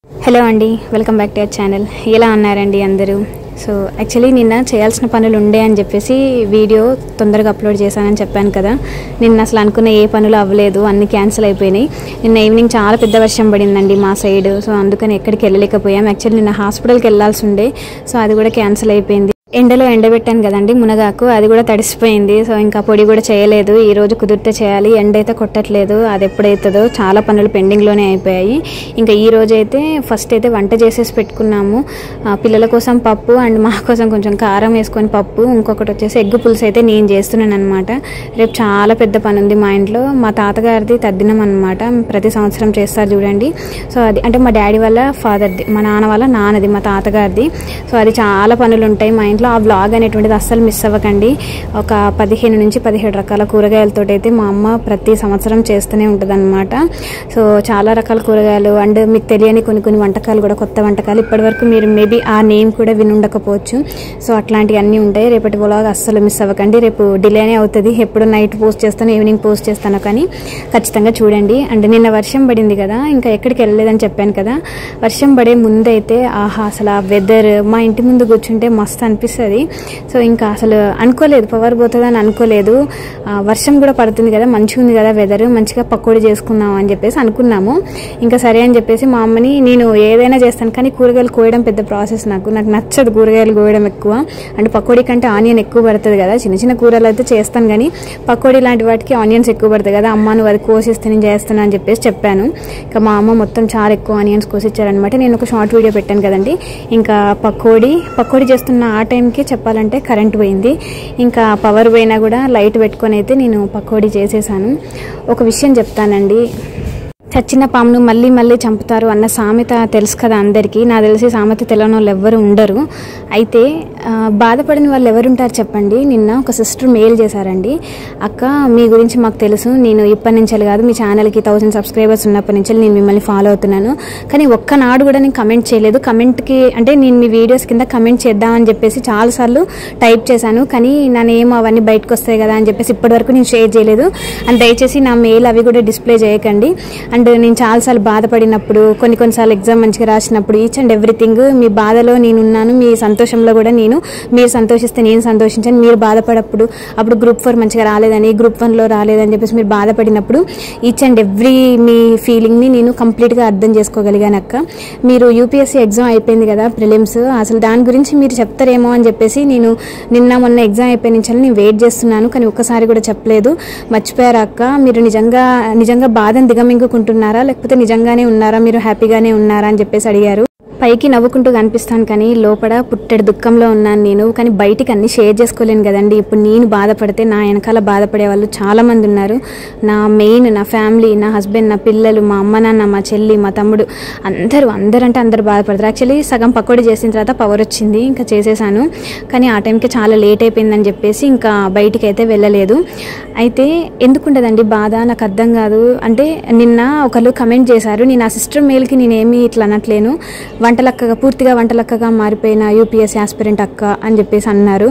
Hello అండి, welcome back to our channel. ఎలా ఉన్నారండి అందరూ? సో యాక్చువల్లీ నిన్న చేయాల్సిన పనులు ఉండే అని చెప్పేసి వీడియో తొందరగా అప్లోడ్ చేశానని చెప్పాను కదా. నిన్న అసలు అనుకున్న ఏ పనులు అవ్వలేదు, అన్నీ క్యాన్సిల్ అయిపోయినాయి. నిన్న ఈవినింగ్ చాలా పెద్ద వర్షం పడిందండి మా సైడ్. సో అందుకని ఎక్కడికి వెళ్ళలేకపోయాం. యాక్చువల్లీ నిన్న హాస్పిటల్కి వెళ్ళాల్సి ఉండే, సో అది కూడా క్యాన్సిల్ అయిపోయింది. ఎండలో ఎండబెట్టాను కదండి మునగాకు, అది కూడా తడిసిపోయింది. సో ఇంకా పొడి కూడా చేయలేదు. ఈరోజు కుదిరితే చేయాలి. ఎండ అయితే కొట్టట్లేదు, అది ఎప్పుడైతుందో. చాలా పనులు పెండింగ్లోనే అయిపోయాయి. ఇంకా ఈ రోజు అయితే ఫస్ట్ అయితే వంట చేసేసి పెట్టుకున్నాము. పిల్లల కోసం పప్పు అండ్ మా కోసం కొంచెం కారం వేసుకొని పప్పు, ఇంకొకటి వచ్చేసి ఎగ్ పులుసు అయితే నేను చేస్తున్నాను అనమాట. రేపు చాలా పెద్ద పని ఉంది మా ఇంట్లో. మా తాతగారిది తద్దినం అనమాట, ప్రతి సంవత్సరం చేస్తారు చూడండి. సో అది అంటే మా డాడీ వాళ్ళ ఫాదర్ది, మా నాన్న వాళ్ళ నాన్నది, మా తాతగారిది. సో అది చాలా పనులు ఉంటాయి మా ఇంట్లో. ఆ వ్లాగ్ అనేటువంటిది అస్సలు మిస్ అవ్వకండి. ఒక 15 నుంచి 17 రకాల కూరగాయలతో అయితే మా అమ్మ ప్రతి సంవత్సరం చేస్తూనే ఉంటుంది అనమాట. సో చాలా రకాల కూరగాయలు అండ్ మీకు తెలియని కొన్ని వంటకాలు కూడా, కొత్త వంటకాలు. ఇప్పటివరకు మీరు మేబీ ఆ నేమ్ కూడా వినుండకపోవచ్చు. సో అట్లాంటివి అన్నీ ఉంటాయి. రేపటి వ్లాగ్ అస్సలు మిస్ అవ్వకండి. రేపు డిలేనే అవుతుంది. ఎప్పుడు నైట్ పోస్ట్ చేస్తాను, ఈవినింగ్ పోస్ట్ చేస్తాను, కానీ ఖచ్చితంగా చూడండి. అండ్ నిన్న వర్షం పడింది కదా, ఇంకా ఎక్కడికి వెళ్ళలేదని చెప్పాను కదా. వర్షం పడే ముందైతే ఆహా, అసలు ఆ వెదర్ మా ఇంటి ముందు కూర్చుంటే మస్తు అనిపిస్తుంది. సో ఇంకా అసలు అనుకోలేదు పవర్ పోతుందని అనుకోలేదు. వర్షం కూడా పడుతుంది కదా, మంచిగా ఉంది కదా వెదర్, మంచిగా పకోడీ చేసుకుందాం అని చెప్పేసి అనుకున్నాము. ఇంకా సరే అని చెప్పేసి మా అమ్మని, నేను ఏదైనా చేస్తాను కానీ కూరగాయలు కోయడం పెద్ద ప్రాసెస్. నాకు నచ్చదు కూరగాయలు కోయడం ఎక్కువ. అంటే పకోడీ కంటే ఆనియన్ ఎక్కువ పడుతుంది కదా. చిన్న చిన్న కూరలు అయితే చేస్తాను కానీ పకోడీ లాంటి వాటికి ఆనియన్స్ ఎక్కువ పడుతుంది కదా. అమ్మ నువ్వు అది కోసిస్తే నేను చేస్తాను అని చెప్పేసి చెప్పాను. ఇంకా మా అమ్మ మొత్తం చాలా ఎక్కువ ఆనియన్స్ కోసిచ్చారనమాట. నేను ఒక షార్ట్ వీడియో పెట్టాను కదండి. ఇంకా పకోడీ చేస్తున్న ఆ టైంకి చెప్పాలంటే కరెంట్ పోయింది. ఇంకా పవర్ పోయినా కూడా లైట్ పెట్టుకొని అయితే నేను పకోడీ చేసేసాను. ఒక విషయం చెప్తానండి, చచ్చిన పామును మళ్ళీ మళ్ళీ చంపుతారు అన్న సామెత తెలుసు కదా అందరికీ. నాకు తెలిసి సామెత తెలియని వాళ్ళు ఎవ్వరు ఉండరు. అయితే బాధపడిన వాళ్ళు ఎవరుంటారు చెప్పండి. నిన్న ఒక సిస్టర్ మెయిల్ చేశారండి, అక్క మీ గురించి మాకు తెలుసు, నేను ఇప్పటి నుంచి కాదు మీ ఛానల్కి 1000 సబ్స్క్రైబర్స్ ఉన్నప్పటి నుంచి నేను మిమ్మల్ని ఫాలో అవుతున్నాను, కానీ ఒక్కనాడు కూడా నేను కమెంట్ చేయలేదు. కమెంట్కి అంటే నేను మీ వీడియోస్ కింద కమెంట్ చేద్దామని చెప్పేసి చాలాసార్లు టైప్ చేశాను, కానీ నా నేమ్ అవన్నీ బయటకు వస్తాయి కదా అని చెప్పేసి ఇప్పటివరకు నేను షేర్ చేయలేదు. అండ్ దయచేసి నా మెయిల్ అవి కూడా డిస్ప్లే చేయకండి. అండ్ నేను చాలాసార్లు బాధపడినప్పుడు, కొన్నిసార్లు ఎగ్జామ్ మంచిగా రాసినప్పుడు, ఈచ్ అండ్ ఎవ్రీథింగ్ మీ బాధలో నేనున్నాను, మీ సంతోషంలో కూడా నేను, మీరు సంతోషిస్తే నేను సంతోషించాను. మీరు బాధపడప్పుడు, అప్పుడు గ్రూప్ 4 మంచిగా రాలేదని, గ్రూప్ 1లో రాలేదని చెప్పేసి మీరు బాధపడినప్పుడు ఈచ్ అండ్ ఎవ్రీ మీ ఫీలింగ్ని నేను కంప్లీట్గా అర్థం చేసుకోగలిగాను అక్క. మీరు యూపీఎస్సీ ఎగ్జామ్ అయిపోయింది కదా, ప్రిలిమ్స్, అసలు దాని గురించి మీరు చెప్తారేమో అని చెప్పేసి నేను నిన్న మొన్న ఎగ్జామ్ అయిపోయిన నుంచి నేను వెయిట్ చేస్తున్నాను, కానీ ఒక్కసారి కూడా చెప్పలేదు. మర్చిపోయారు అక్క, మీరు నిజంగా బాధను దిగమింగుకుంటున్నారా, లేకపోతే నిజంగానే ఉన్నారా, మీరు హ్యాపీగానే ఉన్నారా అని చెప్పేసి అడిగారు. పైకి నవ్వుకుంటూ కనిపిస్తాను కానీ లోపల పుట్టెడు దుఃఖంలో ఉన్నాను నేను. కానీ బయటికి అన్ని షేర్ చేసుకోలేను కదండి. ఇప్పుడు నేను బాధపడితే నా వెనకాల బాధపడే వాళ్ళు చాలామంది ఉన్నారు. నా ఫ్యామిలీ, నా హస్బెండ్, నా పిల్లలు, మా అమ్మ నాన్న, మా చెల్లి, మా తమ్ముడు, అందరంటే అందరు బాధపడతారు. యాక్చువల్లీ సగం పకోడీ చేసిన తర్వాత పవర్ వచ్చింది, ఇంకా చేసేసాను. కానీ ఆ టైంకి చాలా లేట్ అయిపోయిందని చెప్పేసి ఇంకా బయటికి అయితే వెళ్ళలేదు. అయితే ఎందుకుండదండి బాధ, నాకు అర్థం కాదు. అంటే నిన్న ఒకళ్ళు కమెంట్ చేశారు, నేను ఆ సిస్టర్ మెయిల్కి నేనేమి ఇట్లా అనట్లేను, పూర్తిగా వంటలక్కగా మారిపోయిన యూపీఎస్సీ ఆస్పిరెంట్ అక్క అని చెప్పేసి అన్నారు.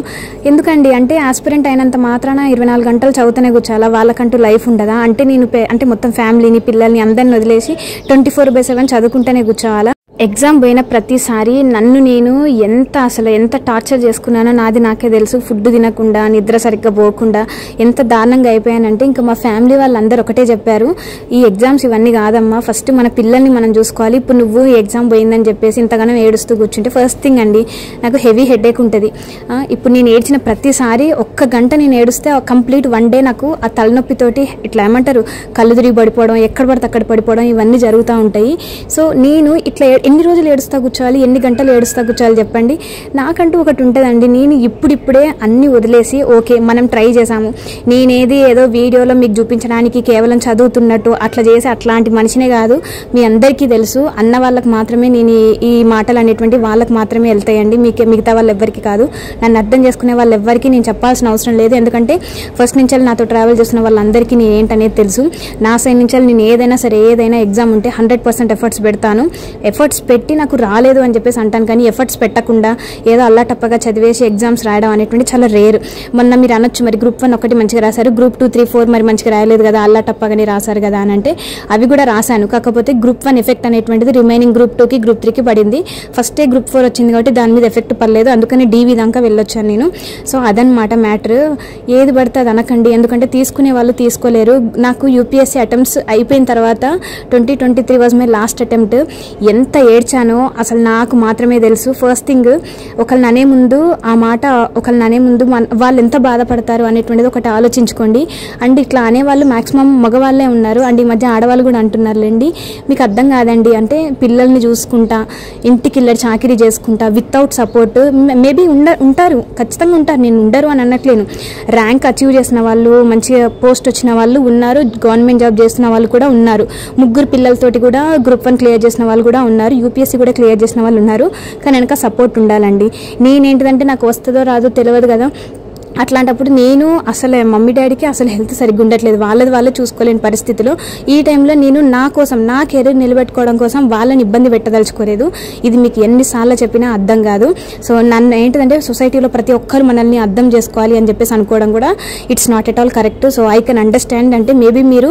ఎందుకండి అంటే ఆస్పిరెంట్ అయినంత మాత్రాన 24 గంటలు చదువుతూనే కూర్చోాలా, వాళ్ళకంటూ లైఫ్ ఉండదా? అంటే నేను అంటే మొత్తం ఫ్యామిలీని, పిల్లల్ని అందరిని వదిలేసి 24/7 చదువుకుంటూనే కూర్చోవాలా? ఎగ్జామ్ పోయిన ప్రతిసారి నన్ను నేను ఎంత టార్చర్ చేసుకున్నానో నాకే తెలుసు. ఫుడ్ తినకుండా, నిద్ర సరిగ్గా పోకుండా ఎంత దారుణంగా అయిపోయానంటే ఇంకా మా ఫ్యామిలీ వాళ్ళందరూ ఒకటే చెప్పారు, ఈ ఎగ్జామ్స్ ఇవన్నీ కాదమ్మా, ఫస్ట్ మన పిల్లల్ని మనం చూసుకోవాలి. ఇప్పుడు నువ్వు ఈ ఎగ్జామ్ పోయిందని చెప్పేసి ఇంతగానో ఏడుస్తూ కూర్చుంటే ఫస్ట్ థింగ్ అండి నాకు హెవీ హెడేక్ ఉంటుంది. ఇప్పుడు నేను ఏడ్చిన ప్రతిసారి 1 గంట నేను ఏడుస్తే కంప్లీట్ 1 డే నాకు ఆ తలనొప్పితోటి ఇట్లా ఏమంటారు కళ్ళు తిరిగి పడిపోవడం, ఎక్కడ పడితే అక్కడ పడిపోవడం, ఇవన్నీ జరుగుతూ ఉంటాయి. సో నేను ఇట్లా ఎన్ని రోజులు ఏడుస్తా కూర్చోవాలి, ఎన్ని గంటలు ఏడుస్తా కూర్చోవాలి చెప్పండి. నాకంటూ ఒకటి ఉంటుందండి, నేను ఇప్పుడిప్పుడే అన్నీ వదిలేసి ఓకే మనం ట్రై చేసాము, ఏదో వీడియోలో మీకు చూపించడానికి కేవలం చదువుతున్నట్టు అట్లా చేసి అట్లాంటి మనిషినే కాదు. మీ అందరికీ తెలుసు, అన్న వాళ్ళకి మాత్రమే నేను ఈ మాటలు అనేటువంటి వాళ్ళకి మాత్రమే వెళ్తాయండి, మిగతా వాళ్ళు ఎవ్వరికి కాదు. నన్ను అర్థం చేసుకునే వాళ్ళు ఎవ్వరికి నేను చెప్పాల్సిన అవసరం లేదు. ఎందుకంటే ఫస్ట్ నుంచి నాతో ట్రావెల్ చేస్తున్న వాళ్ళందరికీ నేను ఏంటనేది తెలుసు. నా సైడ్ నుంచి నేను ఏదైనా ఎగ్జామ్ ఉంటే 100% ఎఫర్ట్స్ పెడతాను. ఎఫర్ట్స్ ఎఫర్ట్స్ పెట్టి నాకు రాలేదు అని చెప్పేసి అంటాను, కానీ ఎఫర్ట్స్ పెట్టకుండా ఏదో అల్లాటప్పగా చదివేసి ఎగ్జామ్స్ రాయడం అనేటువంటి చాలా రేర్. మొన్న మీరు అనొచ్చు మరి గ్రూప్ 1 ఒకటి మంచిగా రాశారు, గ్రూప్ 2, 3, 4 మరి మంచిగా రాయలేదు కదా, అల్లాటప్పగానే రాశారు కదా అని అంటే అవి కూడా రాశాను. కాకపోతే గ్రూప్ 1 ఎఫెక్ట్ అనేటువంటిది రిమైనింగ్ గ్రూప్ 2కి గ్రూప్ 3కి పడింది. ఫస్టే గ్రూప్ 4 వచ్చింది కాబట్టి దాని మీద ఎఫెక్ట్ పడలేదు, అందుకని DV దాకా వెళ్ళొచ్చాను నేను. సో అదనమాట మ్యాటర్. ఏది పడితే అది అనకండి, ఎందుకంటే తీసుకునే వాళ్ళు తీసుకోలేరు. నాకు UPSC అటెంప్ట్స్ అయిపోయిన తర్వాత 2023 వాజ్ మై లాస్ట్ అటెంప్ట్. ఎంత ఏడ్చానో అసలు నాకు మాత్రమే తెలుసు. ఫస్ట్ థింగ్, ఒకళ్ళని అనే ముందు ఆ మాట ఒకళ్ళని అనే ముందు వాళ్ళు ఎంత బాధపడతారు అనేటువంటిది ఒకటి ఆలోచించుకోండి. అండ్ ఇట్లా అనేవాళ్ళు మ్యాక్సిమం మగవాళ్ళే ఉన్నారు, అండ్ ఈ మధ్య ఆడవాళ్ళు కూడా అంటున్నారులేండి. మీకు అర్థం కాదండి, అంటే పిల్లల్ని చూసుకుంటా ఇంటికి వెళ్ళి చాకరీ చేసుకుంటా వితౌట్ సపోర్ట్ మేబీ ఉంటారు, ఖచ్చితంగా ఉంటారు, నేను ఉండరు అని అనట్లేను. ర్యాంక్ అచీవ్ చేసిన వాళ్ళు, మంచిగా పోస్ట్ వచ్చిన వాళ్ళు ఉన్నారు, గవర్నమెంట్ జాబ్ చేస్తున్న వాళ్ళు కూడా ఉన్నారు, 3 పిల్లలతోటి కూడా గ్రూప్ 1 క్లియర్ చేసిన వాళ్ళు కూడా ఉన్నారు, UPSC కూడా క్లియర్ చేసిన వాళ్ళు ఉన్నారు. కానీ వెనక సపోర్ట్ ఉండాలండి. నేనేంటిదంటే నాకు వస్తుందో రాదో తెలియదు కదా, అట్లాంటప్పుడు నేను అసలు మమ్మీ డాడీకి అసలు హెల్త్ సరిగ్గా ఉండట్లేదు, వాళ్ళే చూసుకోలేని పరిస్థితిలో ఈ టైంలో నేను నా కోసం, నా కెరీర్ నిలబెట్టుకోవడం కోసం వాళ్ళని ఇబ్బంది పెట్టదలుచుకోలేదు. ఇది మీకు ఎన్నిసార్లు చెప్పినా అర్థం కాదు. సో నన్ను ఏంటిదంటే సొసైటీలో ప్రతి ఒక్కరు మనల్ని అర్థం చేసుకోవాలి అని చెప్పేసి అనుకోవడం కూడా it's not at all correct. So I can understand. అంటే మేబీ మీరు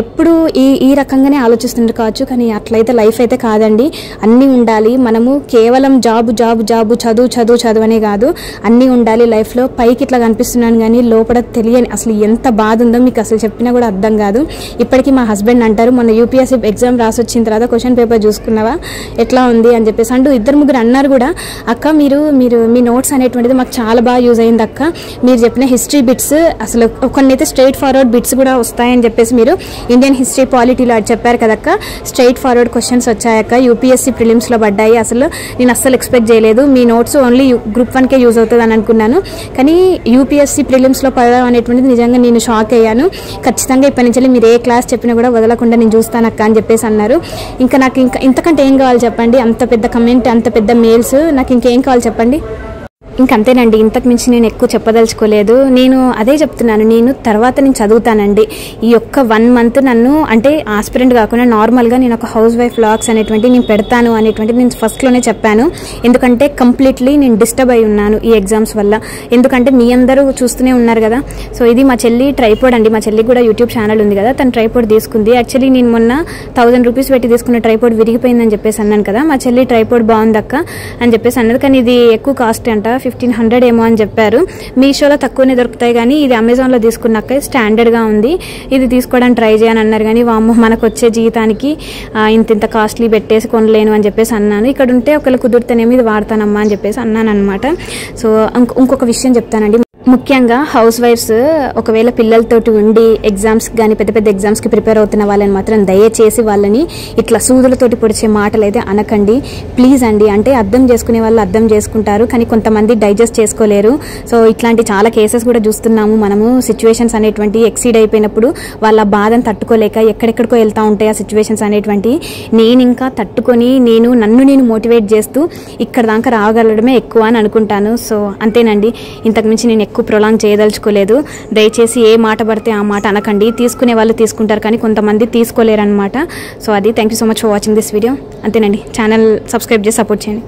ఎప్పుడు ఈ రకంగానే ఆలోచిస్తుంటారు కావచ్చు, కానీ అట్లయితే లైఫ్ అయితే కాదండి. అన్నీ ఉండాలి. మనము కేవలం జాబు చదువు అనే కాదు, అన్నీ ఉండాలి లైఫ్లో. పైకి ఇట్లా కనిపిస్తున్నాను కానీ లోపల తెలియని అసలు ఎంత బాధ ఉందో మీకు అసలు చెప్పినా కూడా అర్థం కాదు. ఇప్పటికీ మా హస్బెండ్ అంటారు, మొన్న UPSC ఎగ్జామ్ రాసి వచ్చిన తర్వాత క్వశ్చన్ పేపర్ చూసుకున్నావా ఎట్లా ఉంది అని చెప్పేసి అంటూ 2-3 అన్నారు కూడా. అక్క మీరు మీ నోట్స్ అనేటువంటిది మాకు చాలా బాగా యూజ్ అయింది అక్క, మీరు చెప్పిన హిస్టరీ బిట్స్ అసలు కొన్ని అయితే స్ట్రైట్ ఫార్వర్డ్ బిట్స్ కూడా వస్తాయని చెప్పేసి మీరు ఇండియన్ హిస్టరీ పాలిటీలో చెప్పారు కదక్క, స్ట్రైట్ ఫార్వర్డ్ క్వశ్చన్స్ వచ్చాయక్క, UPSC ప్రిలిమ్స్లో పడ్డాయి. అసలు నేను అస్సలు ఎక్స్పెక్ట్ చేయలేదు, మీ నోట్స్ ఓన్లీ గ్రూప్ 1కే యూజ్ అవుతుంది అని అనుకున్నాను, కానీ UPSC ప్రిలిమ్స్లో పడడం అనేటువంటిది నిజంగా నేను షాక్ అయ్యాను. ఖచ్చితంగా ఇప్పటి నుంచి మీరు ఏ క్లాస్ చెప్పినా కూడా వదలకుండా నేను చూస్తాను అక్క అని చెప్పేసి అన్నారు. ఇంకా నాకు ఇంతకంటే ఏం కావాలి చెప్పండి, అంత పెద్ద కమెంట్, అంత పెద్ద మెయిల్స్, నాకు ఇంకేం కావాలి చెప్పండి. ఇంకంతేనండి, ఇంతకు మించి నేను ఎక్కువ చెప్పదలుచుకోలేదు. నేను అదే చెప్తున్నాను, నేను చదువుతానండి. ఈ ఒక్క 1 మంత్ నన్ను అంటే ఆస్పిరెంట్ కాకుండా నార్మల్గా నేను ఒక హౌస్ వైఫ్ వ్లాగ్స్ అనేటువంటి నేను పెడతాను అనేటువంటి నేను ఫస్ట్లోనే చెప్పాను. ఎందుకంటే కంప్లీట్లీ నేను డిస్టర్బ్ అయి ఉన్నాను ఈ ఎగ్జామ్స్ వల్ల. ఎందుకంటే మీ అందరూ చూస్తూనే ఉన్నారు కదా. సో ఇది మా చెల్లి ట్రైపోడ్ అండి, మా చెల్లికి కూడా యూట్యూబ్ ఛానల్ ఉంది కదా, తను ట్రైపోడ్ తీసుకుంది. యాక్చువల్లీ నేను మొన్న 1000 రూపీస్ పెట్టి తీసుకున్న ట్రైపోడ్ విరిగిపోయిందని చెప్పేసి అన్నాను కదా, మా చెల్లి ట్రైపోడ్ బాగుందక్క అని చెప్పేసి అన్నది. కానీ ఇది ఎక్కువ కాస్ట్ అంట, 1500 ఏమో అని చెప్పారు. మీషోలో తక్కువనే దొరుకుతాయి, కానీ ఇది అమెజాన్లో తీసుకున్నాక స్టాండర్డ్గా ఉంది, ఇది తీసుకోవడానికి ట్రై చేయని అన్నారు. కానీ వామ్మో మనకు వచ్చే జీతానికి ఇంత కాస్ట్లీ పెట్టేసి కొనలేను అని చెప్పేసి అన్నాను. ఇక్కడ ఉంటే ఒకళ్ళు కుదిరితేనేమి ఇది వాడతానమ్మా అని చెప్పేసి అన్నాను అనమాట. సో ఇంకొక విషయం చెప్తానండి, ముఖ్యంగా హౌస్ వైఫ్స్ ఒకవేళ పిల్లలతోటి ఉండి ఎగ్జామ్స్ కానీ పెద్ద ఎగ్జామ్స్కి ప్రిపేర్ అవుతున్న వాళ్ళని మాత్రం దయచేసి వాళ్ళని ఇట్లా సూదులతోటి పొడిచే మాటలు అయితే అనకండి ప్లీజ్ అండి. అంటే అర్థం చేసుకునే వాళ్ళు అర్థం చేసుకుంటారు, కానీ కొంతమంది డైజెస్ట్ చేసుకోలేరు. సో ఇట్లాంటి చాలా కేసెస్ కూడా చూస్తున్నాము మనము. సిచ్యువేషన్స్ అనేటువంటి ఎక్సీడ్ అయిపోయినప్పుడు వాళ్ళ బాధను తట్టుకోలేక ఎక్కడెక్కడికో వెళ్తూ ఉంటాయి ఆ సిచ్యువేషన్స్ అనేటువంటి. నేను ఇంకా తట్టుకొని నన్ను నేను మోటివేట్ చేస్తూ ఇక్కడ దాకా రాగలడమే ఎక్కువ అని అనుకుంటాను. సో అంతేనండి, ఇంతకుమించి నేను ఎక్కువ ప్రొలాంగ్ చేయదలుచుకోలేదు. దయచేసి ఏ మాట పడితే ఆ మాట అనకండి. తీసుకునే వాళ్ళు తీసుకుంటారు, కానీ కొంతమంది తీసుకోలేరు అనమాట. సో అది thank you so much for watching this video. అంతేనండి, ఛానల్ సబ్స్క్రైబ్ చేసి సపోర్ట్ చేయండి.